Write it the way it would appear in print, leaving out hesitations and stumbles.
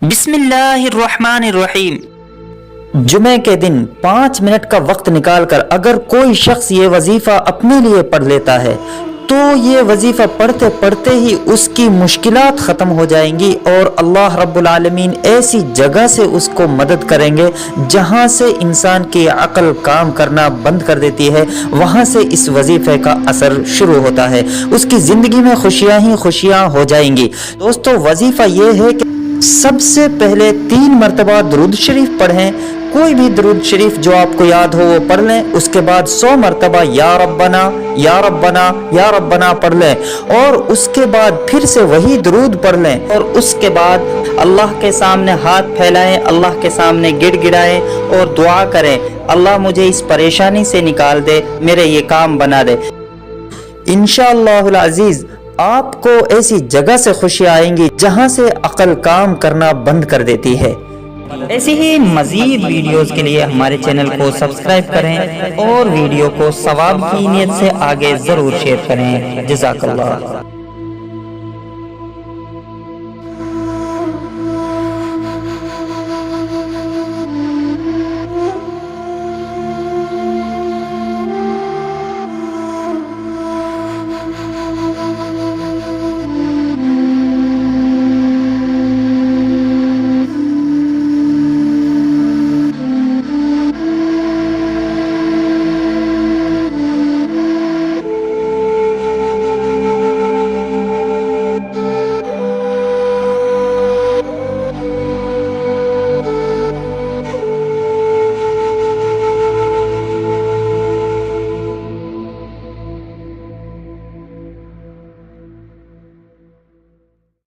बिस्मिल्लाहिर्रहमानिर्रहीम। जुमे के दिन 5 मिनट का वक्त निकालकर अगर कोई शख्स ये वजीफा अपने लिए पढ़ लेता है तो ये वजीफा पढ़ते पढ़ते ही उसकी मुश्किलात ख़त्म हो जाएंगी और अल्लाह रब्बुल आलमीन ऐसी जगह से उसको मदद करेंगे जहाँ से इंसान की अक्ल काम करना बंद कर देती है, वहाँ से इस वजीफे का असर शुरू होता है। उसकी ज़िंदगी में खुशियाँ ही खुशियाँ हो जाएंगी। दोस्तों, वजीफ़ा ये है कि सबसे पहले 3 मरतबा दुरूद शरीफ पढ़ें। कोई भी दुरूद शरीफ जो आपको याद हो वो पढ़ लें। उसके बाद 100 मरतबा या रब्बना या रब्बना या रब्बना पढ़ लें और उसके बाद फिर से वही दुरूद पढ़ लें और उसके बाद अल्लाह के सामने हाथ फैलाएं, अल्लाह के सामने गिड़गिड़ाएं और दुआ करें, अल्लाह मुझे इस परेशानी से निकाल दे, मेरे ये काम बना दे। इंशाअल्लाहुल अजीज आपको ऐसी जगह से खुशी आएंगी जहां से अक्ल काम करना बंद कर देती है। ऐसी ही मजीद वीडियोस के लिए हमारे चैनल को सब्सक्राइब करें और वीडियो को सवाब की नीयत से आगे जरूर शेयर करें। जज़ाकल्लाह।